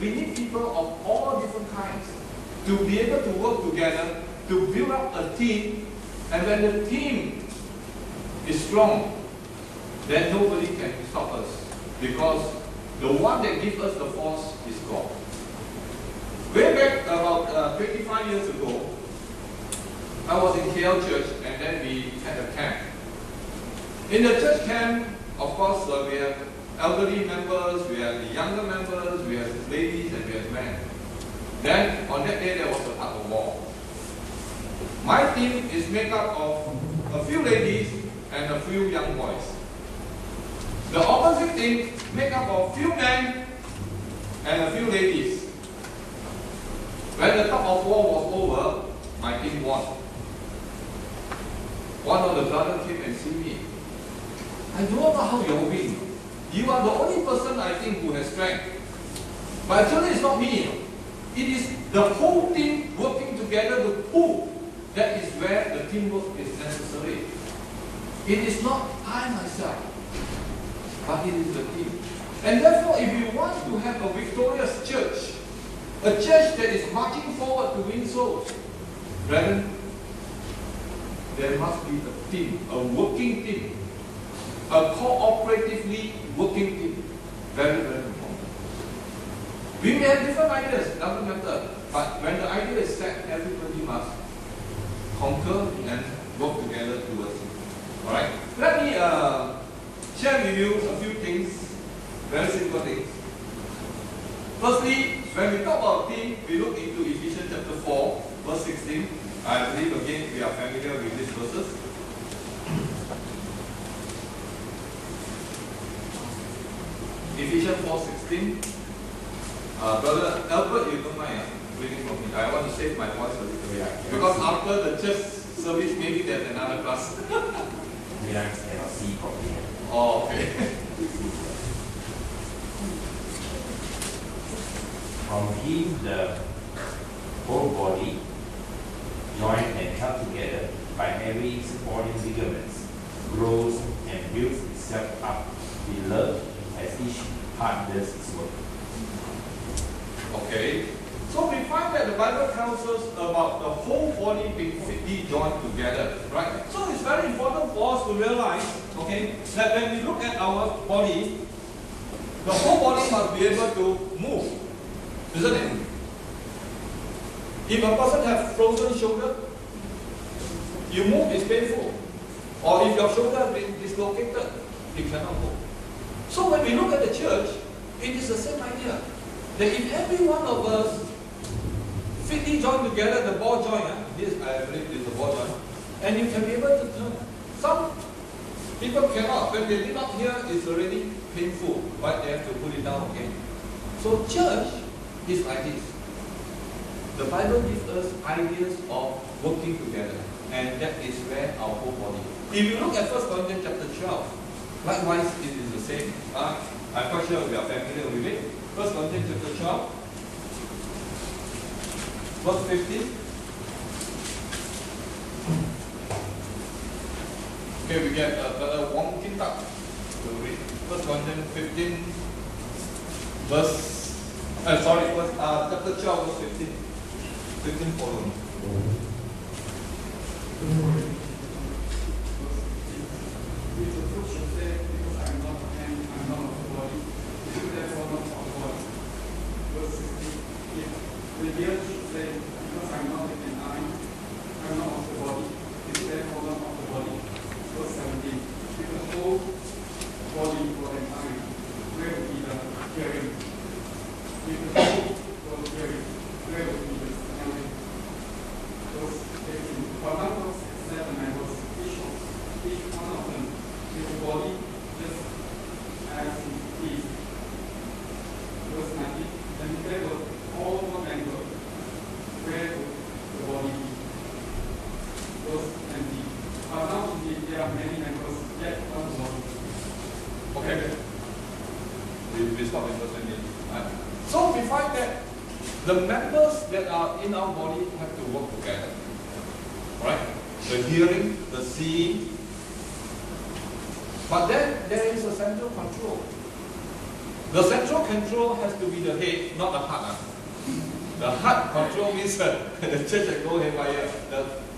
we need people of all different kinds to be able to work together to build up a team. And when the team is strong, then nobody can stop us, because the one that gives us the force is God. Way back about 25 years ago, I was in KL Church, and then we had a camp. In the church camp, of course, we have elderly members, we have the younger members, we have ladies, and we have men. Then, on that day, there was a tug of war. My team is made up of a few ladies and a few young boys. The opposite team made up of a few men and a few ladies. When the tug of war was over, my team won. One of the brothers came and see me. I don't know how you win. You are the only person I think who has strength. But actually it's not me. It is the whole team working together to pull. That is where the teamwork is necessary. It is not I myself, but it is the team. And therefore, if you want to have a victorious church, a church that is marching forward to win souls, brethren, there must be a team, a working team, a cooperatively working team. Very, very important. We may have different ideas, doesn't matter. But when the idea is set, everybody must conquer and work together towards it. Alright? Let me share with you a few things, very simple things. Firstly, when we talk about team, we look into Ephesians chapter 4, verse 16. I believe again we are familiar with these verses. Ephesians 4:16. Brother Albert, you don't mind reading from me. I want to save my voice a little bit. Because after the church service, maybe there's another class. We cannot see properly. Oh, okay. From him, the whole body, joined and held together by every supporting ligaments, grows and builds itself up in love as each part does its work. Okay. So we find that the Bible tells us about the whole body being fitly joined together, right? So it's very important for us to realize, okay, that when we look at our body, the whole body must be able to move, isn't it? If a person has frozen shoulder, you move, it's painful. Or if your shoulder has been dislocated, you cannot move. So when we look at the church, it is the same idea. That if every one of us fitly joined together, the ball joint, this I believe is the ball joint, and you can be able to turn. Some people cannot. When they leave up here, it's already painful, but they have to put it down again. So church is like this. The Bible gives us ideas of working together, and that is where our whole body. If you look at 1 Corinthians chapter 12, likewise it is the same. I'm quite sure we are familiar with it. 1 Corinthians chapter 12, verse 15. Okay, we get Brother Wong Kim Tak to read 1 Corinthians 15, verse, chapter 12, verse 15. 15 following. The ear should say, because I'm not an eye, I'm not of the body, is therefore not of the body. Verse 17. If the whole body were an eye, where would be the hearing? If the whole were hearing, where would be the smelling? Verse 18. For numbers 7 and verse each one of them is the body just as it is. Verse 19. And if there was all one member, where would the body be? Verse 20. But now indeed there are many members, yet one body. Okay. We stop in verse 20. So we find that the members that are in our body have to work together. Right? The hearing, the seeing. But then there is a central control. The central control has to be the head, not the heart. The heart control means the church that go haywire.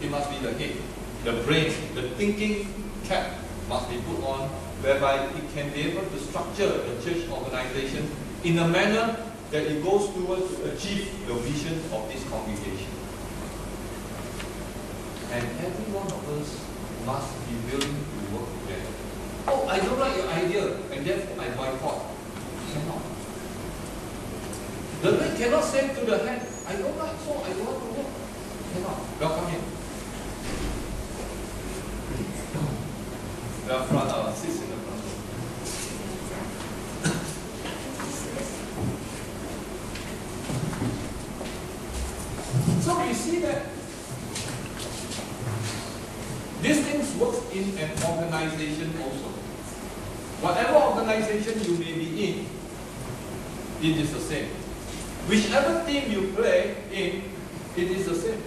It must be the head, the brain, the thinking cap must be put on, whereby it can be able to structure the church organization in a manner that it goes towards to achieve the vision of this congregation. And every one of us must be willing to work together. Oh, I don't like your idea, and therefore I boycott. Cannot. The leg cannot say to the hand, I don't like, so I don't want to work. Cannot. Welcome in. The front, sits in the front. So we see that these things work in an organization also. Whatever organization you may be in, it is the same. Whichever team you play in, it is the same.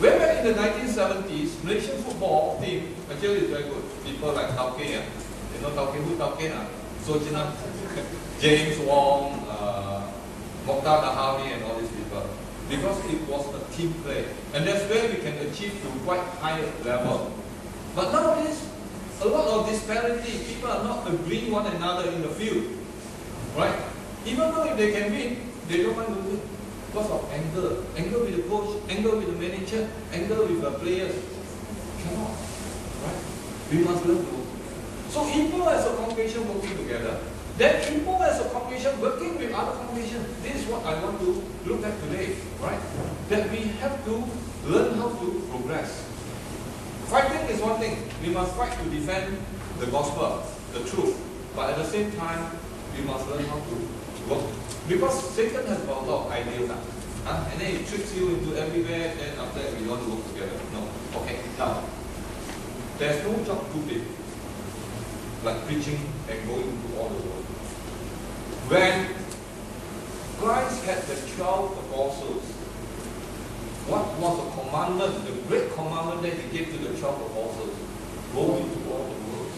Way back in the 1970s, Malaysian football team actually is very good. People like Tauke, you know Tauke, who Tauke? Sojina, James Wong, Mokhtar Nahawi and all these people. Because it was a team play. And that's where we can achieve to quite high level. But nowadays, a lot of disparity. People are not agreeing one another in the field. Right? Even though if they can win, they don't want to win. Because of anger. Anger with the coach, anger with the manager, anger with the players. Cannot. Right? We must learn to. So Ipoh as a congregation working together. Then Ipoh as a congregation working with other congregations. This is what I want to look at today. Right? That we have to learn how to progress. Fighting is one thing. We must fight to defend the gospel, the truth. But at the same time, we must learn how to work. Because Satan has got a lot of ideas. And then he tricks you into everywhere, and after that we want to work together. No. Okay, now, there's no job too big. Like preaching and going into all the world. When Christ had the 12 apostles, what was the commandment, the great commandment that he gave to the 12 apostles? Go into all the world.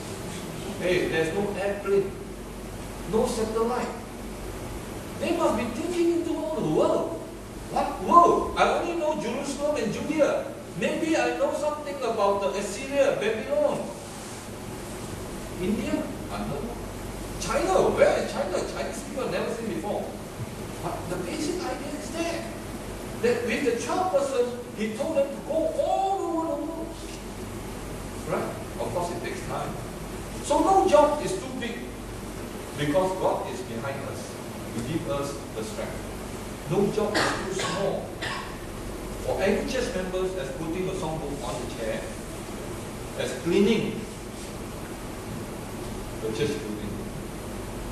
Hey, there's no airplane, no satellite. They must be thinking into all the world. What world? I only know Jerusalem and Judea. Maybe I know something about the Assyria, Babylon. India? I don't know. China? Where is China? Chinese people have never seen before. But the basic idea is there. That with the 12 persons, he told them to go all over the world. Right? Of course, it takes time. So no job is too big because God is behind us to give us the strength. No job is too small. For any church members, as putting a songbook on the chair, as cleaning the church building.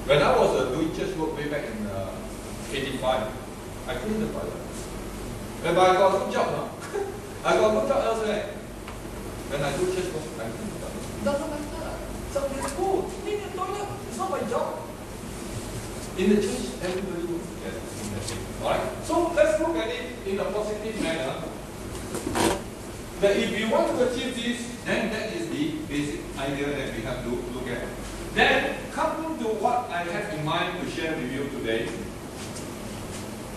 When I was doing church work way back in 85, I cleaned the toilet. But I got a good job, no? I got a good job elsewhere. When I do church work, I clean the toilet. It doesn't matter. Some people go, clean the toilet. It's not my job. In the church, everybody works together. Alright? So let's look at it in a positive manner. That if you want to achieve this, then that is the basic idea that we have to look at. Then, coming to what I have in mind to share with you today.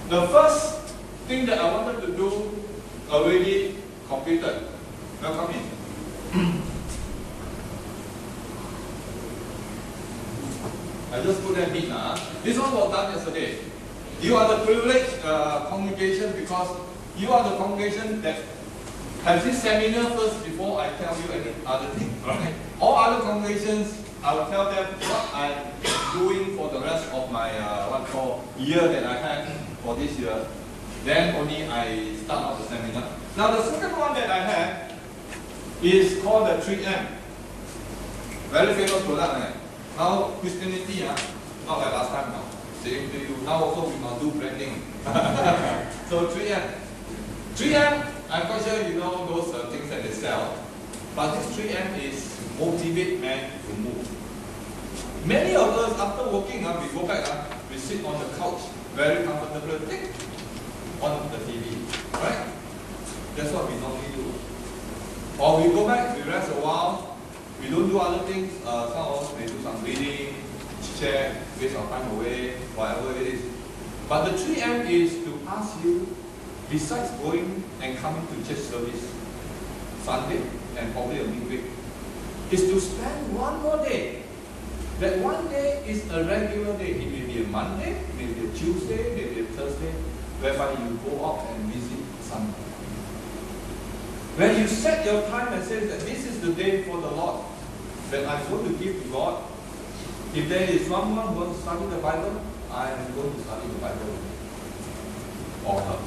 The first thing that I wanted to do already completed. Welcome in. I just put that in. This one was done yesterday. You are the privileged congregation because you are the congregation that has this seminar first before I tell you any other thing. Right? All other congregations, I will tell them what I'm doing for the rest of my year that I have for this year. Then only I start out the seminar. Now the second one that I have is called the 3M. Very famous product. Right? Now Christianity, not like last time now. Saying to you, now also we must do branding. So 3M. 3M, I'm quite sure you know those things that they sell. But this 3M is motivate men to move. Many of us, after working, we go back, we sit on the couch, very comfortable, think on the TV, right? That's what we normally do. Or we go back, we rest a while, we don't do other things, some of us may do some reading, chat, waste our time away, whatever it is. But the 3M is to ask you, besides going and coming to church service Sunday and probably a midweek, is to spend one more day. That one day is a regular day. It may be a Monday, maybe a Tuesday, maybe a Thursday, whereby you go out and visit someone. When you set your time and say that this is the day for the Lord, that I'm going to give to God. If there is someone who wants to study the Bible, I am going to study the Bible or her.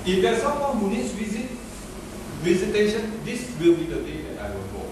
If there's someone who needs visitation, this will be the day that I will go.